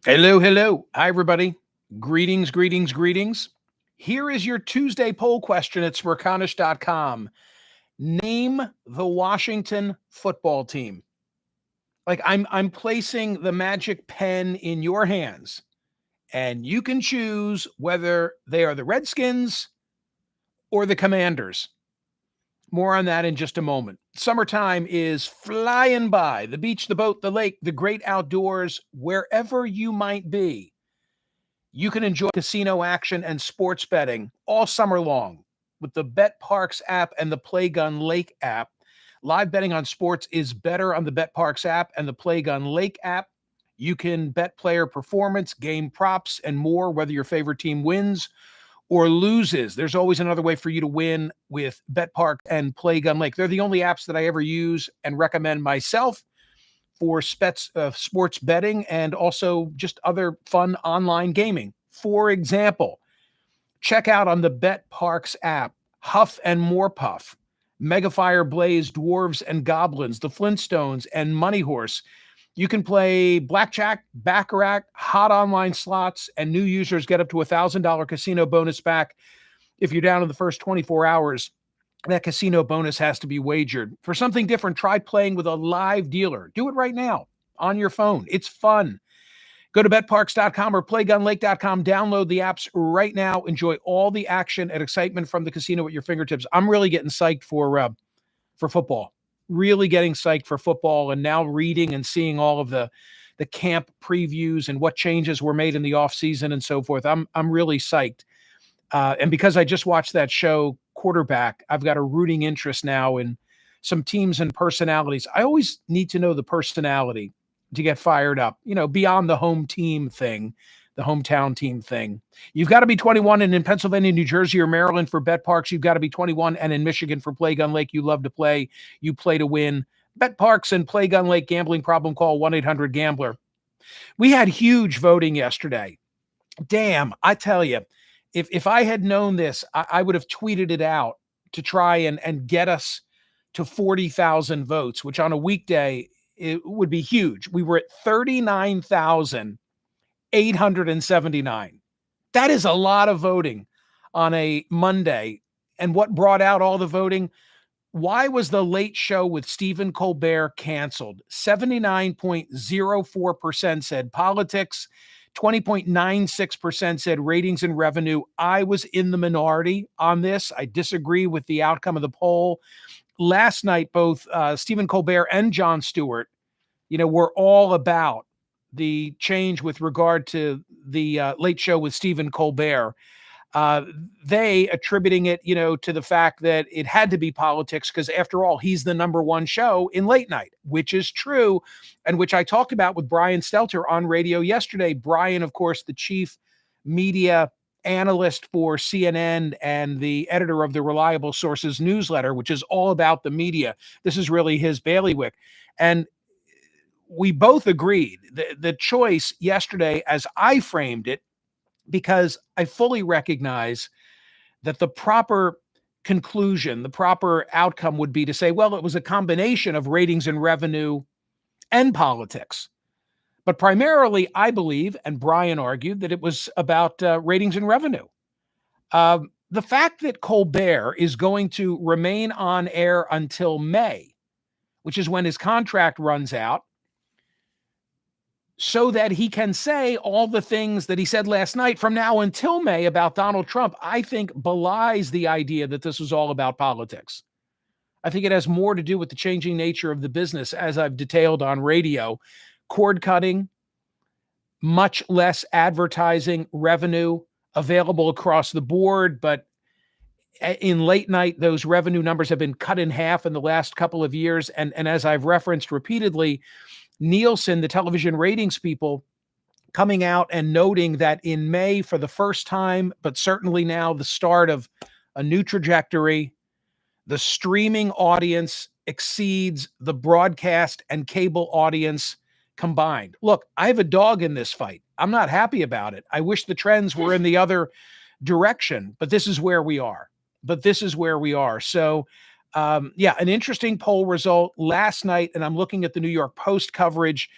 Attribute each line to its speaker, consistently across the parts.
Speaker 1: Hello, hello. Hi, everybody. Greetings, greetings, greetings. Here is your Tuesday poll question at Smerconish.com. Name the Washington football team. Like I'm placing the magic pen in your hands, and you can choose whether they are the Redskins or the Commanders. More on that in just a moment. Summertime is flying by. The beach, the boat, the lake, the great outdoors, wherever you might be. You can enjoy casino action and sports betting all summer long with the Bet Parks app and the Play Gun Lake app. Live betting on sports is better on the Bet Parks app and the Play Gun Lake app. You can bet player performance, game props, and more, whether your favorite team wins or loses. There's always another way for you to win with Bet Park and Play Gun Lake. They're the only apps that I ever use and recommend myself for sports betting and also just other fun online gaming. For example, check out on the Bet Parks app, Huff and More Puff, Megafire Blaze, Dwarves and Goblins, the Flintstones, and Money Horse. You can play blackjack, baccarat, hot online slots, and new users get up to $1,000 casino bonus back if you're down in the first 24 hours. That casino bonus has to be wagered. For something different, try playing with a live dealer. Do it right now on your phone. It's fun. Go to betparks.com or playgunlake.com. Download the apps right now. Enjoy all the action and excitement from the casino at your fingertips. I'm really getting psyched for football. Really getting psyched for football, and now reading and seeing all of the camp previews and what changes were made in the offseason and so forth. I'm really psyched. And because I just watched that show, Quarterback, I've got a rooting interest now in some teams and personalities. I always need to know the personality to get fired up, beyond the home team thing, the hometown team thing. You've got to be 21, and in Pennsylvania, New Jersey, or Maryland for Bet Parks, you've got to be 21, and in Michigan for Play Gun Lake, you love to play, you play to win. Bet Parks and Play Gun Lake. Gambling problem, call 1-800-GAMBLER. We had huge voting yesterday. Damn, I tell you, if I had known this, I would have tweeted it out to try and get us to 40,000 votes, which on a weekday, it would be huge. We were at 39,879. That is a lot of voting on a Monday. And what brought out all the voting? Why was the Late Show with Stephen Colbert canceled? 79.04% said politics. 20.96% said ratings and revenue. I was in the minority on this. I disagree with the outcome of the poll. Last night, both Stephen Colbert and Jon Stewart, were all about the change with regard to the Late Show with Stephen Colbert. They attributing it, to the fact that it had to be politics because, after all, he's the number one show in late night, which is true, and which I talked about with Brian Stelter on radio yesterday. Brian, of course, the chief media analyst for CNN and the editor of the Reliable Sources newsletter, which is all about the media. This is really his bailiwick. And we both agreed the choice yesterday, as I framed it, because I fully recognize that the proper conclusion, the proper outcome would be to say, well, it was a combination of ratings and revenue and politics. But primarily, I believe, and Brian argued, that it was about ratings and revenue. The fact that Colbert is going to remain on air until May, which is when his contract runs out, so that he can say all the things that he said last night from now until May about Donald Trump, I think belies the idea that this was all about politics. I think it has more to do with the changing nature of the business, as I've detailed on radio. Cord cutting, much less advertising revenue available across the board, but in late night, those revenue numbers have been cut in half in the last couple of years. And as I've referenced repeatedly, Nielsen, the television ratings people, coming out and noting that in May, for the first time, but certainly now the start of a new trajectory, the streaming audience exceeds the broadcast and cable audience combined. Look, I have a dog in this fight. I'm not happy about it. I wish the trends were in the other direction, but this is where we are. So, an interesting poll result last night, and I'm looking at the New York Post coverage.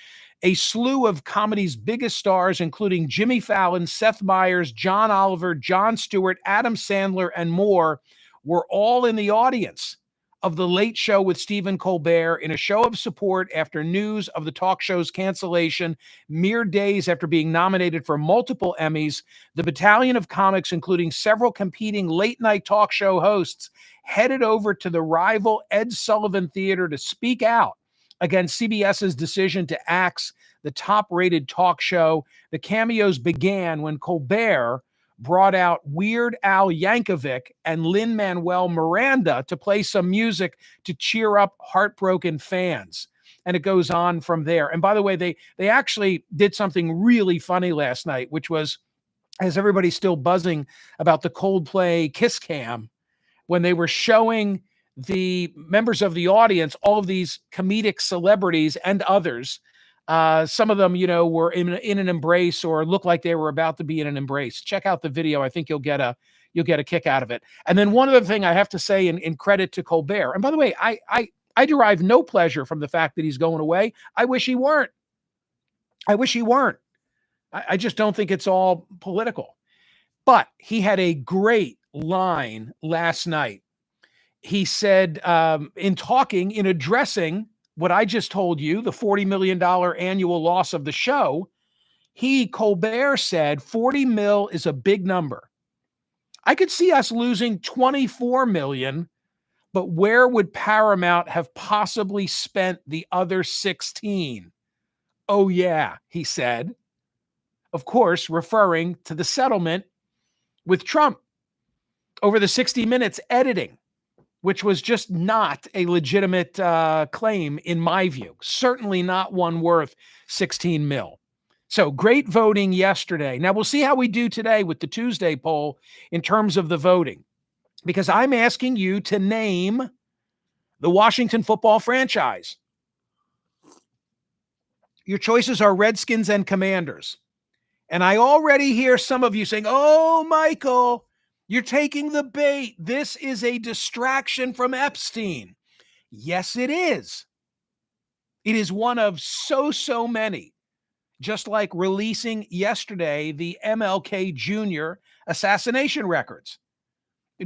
Speaker 1: A slew of comedy's biggest stars, including Jimmy Fallon, Seth Meyers, John Oliver, Jon Stewart, Adam Sandler, and more, were all in the audience of The Late Show with Stephen Colbert in a show of support after news of the talk show's cancellation mere days after being nominated for multiple Emmys. The battalion of comics, including several competing late-night talk show hosts, headed over to the rival Ed Sullivan Theater to speak out against CBS's decision to axe the top-rated talk show. The cameos began when Colbert brought out Weird Al Yankovic and Lin-Manuel Miranda to play some music to cheer up heartbroken fans. And it goes on from there. And by the way, they actually did something really funny last night, which was, as everybody's still buzzing about the Coldplay Kiss Cam, when they were showing the members of the audience, all of these comedic celebrities and others, some of them, were in an embrace or looked like they were about to be in an embrace. Check out the video. I think you'll get a kick out of it. And then one other thing I have to say in credit to Colbert, and by the way, I derive no pleasure from the fact that he's going away. I wish he weren't. I just don't think it's all political. But he had a great line last night. He said, in addressing what I just told you, the $40 million annual loss of the show, Colbert said, 40 mil is a big number. I could see us losing 24 million, but where would Paramount have possibly spent the other 16? Oh yeah, he said. Of course, referring to the settlement with Trump over the 60 Minutes editing, which was just not a legitimate claim in my view. Certainly not one worth 16 mil. So great voting yesterday. Now we'll see how we do today with the Tuesday poll in terms of the voting, because I'm asking you to name the Washington football franchise. Your choices are Redskins and Commanders. And I already hear some of you saying, oh, Michael, you're taking the bait. This is a distraction from Epstein. Yes, it is. It is one of so many. Just like releasing yesterday the MLK Jr. assassination records.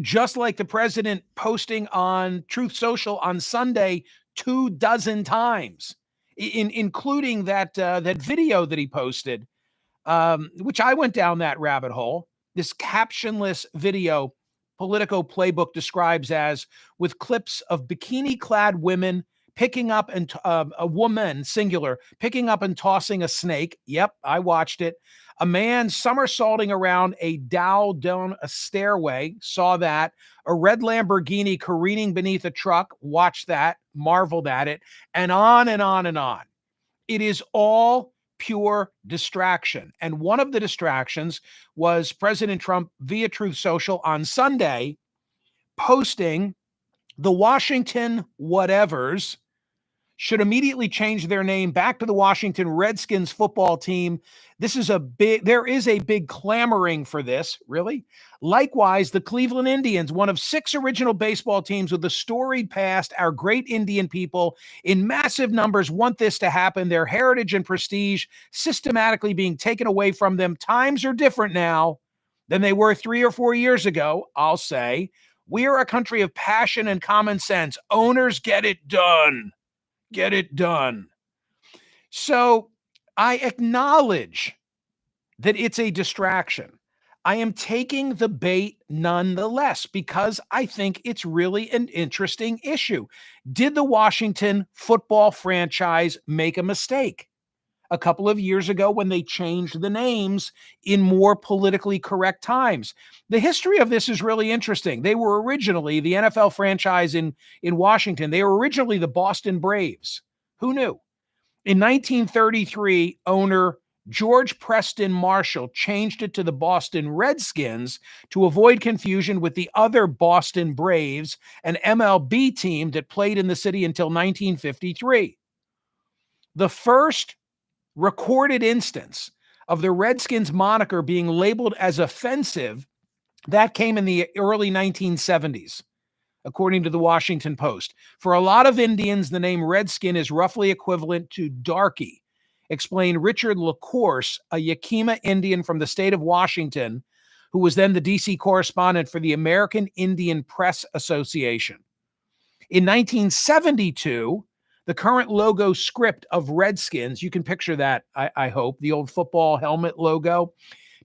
Speaker 1: Just like the president posting on Truth Social on Sunday 24 times, including that video that he posted, which I went down that rabbit hole. This captionless video Politico Playbook describes as, with clips of bikini-clad women picking up and a woman, singular, picking up and tossing a snake. Yep, I watched it. A man somersaulting around a dowel down a stairway. Saw that. A red Lamborghini careening beneath a truck. Watched that. Marveled at it. And on and on and on. It is all pure distraction. And one of the distractions was President Trump via Truth Social on Sunday posting the Washington whatevers should immediately change their name back to the Washington Redskins football team. There is a big clamoring for this, really. Likewise, the Cleveland Indians, one of 6 original baseball teams with a storied past, our great Indian people in massive numbers want this to happen. Their heritage and prestige systematically being taken away from them. Times are different now than they were 3 or 4 years ago, I'll say. We are a country of passion and common sense. Owners get it done. Get it done. So I acknowledge that it's a distraction. I am taking the bait nonetheless because I think it's really an interesting issue. Did the Washington football franchise make a mistake a couple of years ago when they changed the names in more politically correct times? The history of this is really interesting. They were originally the NFL franchise in Washington. They were originally the Boston Braves. Who knew? In 1933, owner George Preston Marshall changed it to the Boston Redskins to avoid confusion with the other Boston Braves, an MLB team that played in the city until 1953. The first recorded instance of the Redskins moniker being labeled as offensive, that came in the early 1970s, according to the Washington Post. For a lot of Indians, the name Redskin is roughly equivalent to darky. explained Richard LaCourse, a Yakima Indian from the state of Washington, who was then the DC correspondent for the American Indian Press Association. In 1972, the current logo script of Redskins, you can picture that, I hope, the old football helmet logo.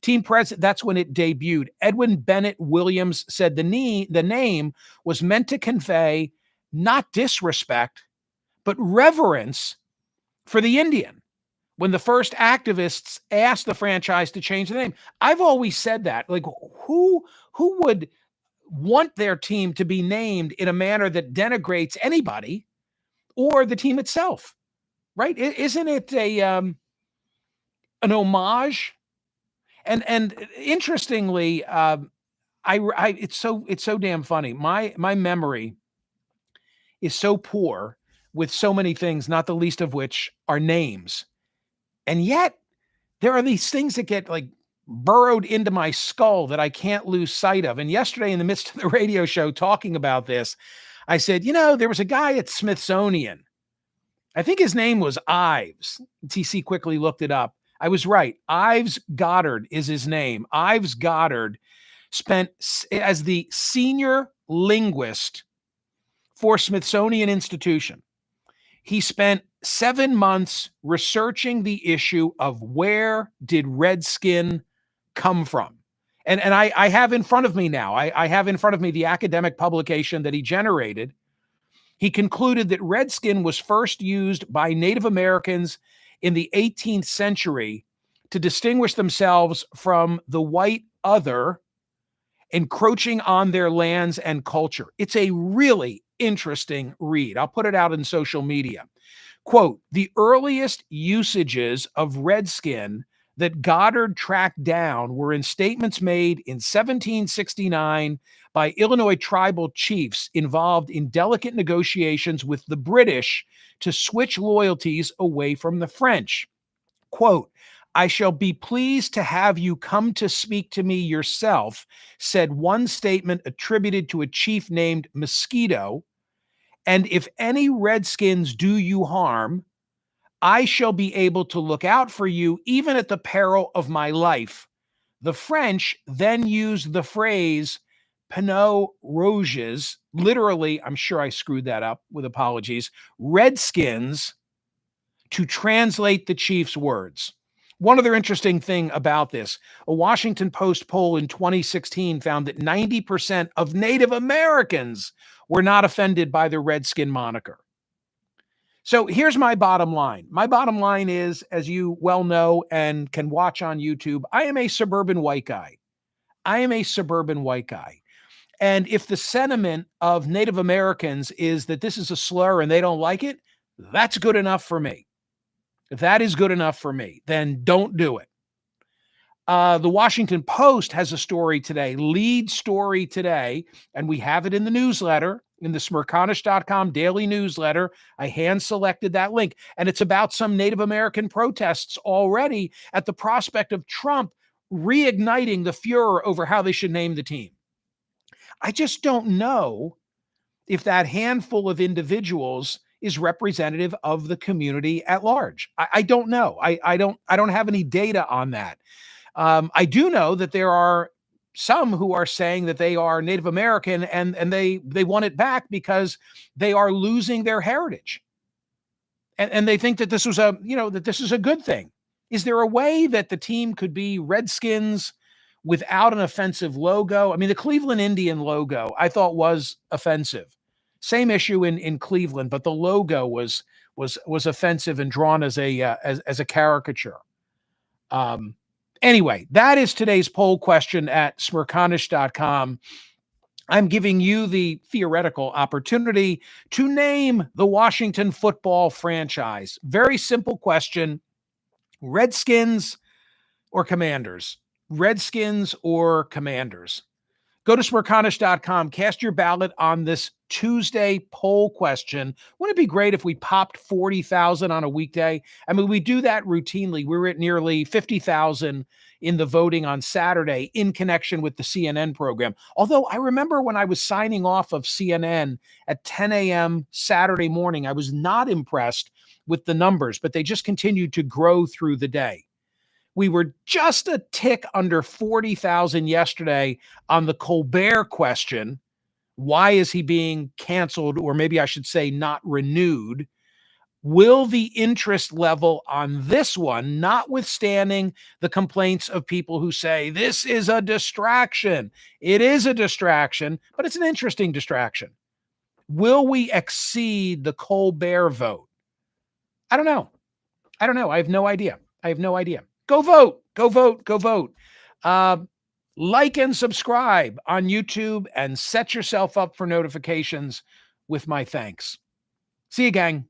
Speaker 1: Team president, that's when it debuted. Edwin Bennett Williams said the name was meant to convey not disrespect, but reverence for the Indian. When the first activists asked the franchise to change the name, I've always said that. Like, who would want their team to be named in a manner that denigrates anybody or the team itself, right? Isn't it an homage? And interestingly, it's so damn funny. My memory is so poor with so many things, not the least of which are names, and yet there are these things that get like burrowed into my skull that I can't lose sight of. And yesterday, in the midst of the radio show talking about this, I said, there was a guy at Smithsonian. I think his name was Ives. TC quickly looked it up. I was right. Ives Goddard is his name. Ives Goddard spent as the senior linguist for Smithsonian Institution. He spent 7 months researching the issue of where did Redskin come from. And I have in front of me now, I have in front of me the academic publication that he generated. He concluded that Redskin was first used by Native Americans in the 18th century to distinguish themselves from the white other encroaching on their lands and culture. It's a really interesting read. I'll put it out in social media. Quote, the earliest usages of Redskin that Goddard tracked down were in statements made in 1769 by Illinois tribal chiefs involved in delicate negotiations with the British to switch loyalties away from the French. Quote, I shall be pleased to have you come to speak to me yourself, said one statement attributed to a chief named Mosquito. And if any Redskins do you harm, I shall be able to look out for you even at the peril of my life. The French then used the phrase Pinot Rouges, literally, I'm sure I screwed that up with apologies, Redskins, to translate the chief's words. One other interesting thing about this, a Washington Post poll in 2016 found that 90% of Native Americans were not offended by the Redskin moniker. So here's my bottom line. My bottom line is, as you well know and can watch on YouTube, I am a suburban white guy. And if the sentiment of Native Americans is that this is a slur and they don't like it, that's good enough for me. If that is good enough for me, then don't do it. The Washington Post has a story today, lead story today, and we have it in the newsletter, in the Smerconish.com daily newsletter. I hand-selected that link, and it's about some Native American protests already at the prospect of Trump reigniting the furor over how they should name the team. I just don't know if that handful of individuals is representative of the community at large. I don't know. I don't have any data on that. I do know that there are some who are saying that they are Native American and they want it back because they are losing their heritage. And they think that this was that this is a good thing. Is there a way that the team could be Redskins without an offensive logo? I mean, the Cleveland Indian logo I thought was offensive. Same issue in Cleveland, but the logo was offensive and drawn as a caricature. Anyway, that is today's poll question at Smerconish.com. I'm giving you the theoretical opportunity to name the Washington football franchise. Very simple question. Redskins or Commanders? Redskins or Commanders? Go to Smerconish.com, cast your ballot on this Tuesday poll question. Wouldn't it be great if we popped 40,000 on a weekday? I mean, we do that routinely. We were at nearly 50,000 in the voting on Saturday in connection with the CNN program. Although I remember when I was signing off of CNN at 10 a.m. Saturday morning, I was not impressed with the numbers, but they just continued to grow through the day. We were just a tick under 40,000 yesterday on the Colbert question. Why is he being canceled? Or maybe I should say not renewed. Will the interest level on this one, notwithstanding the complaints of people who say this is a distraction? It is a distraction, but it's an interesting distraction. Will we exceed the Colbert vote? I don't know. I have no idea. Go vote. Go vote. Go vote. Like and subscribe on YouTube and set yourself up for notifications with my thanks. See you, gang.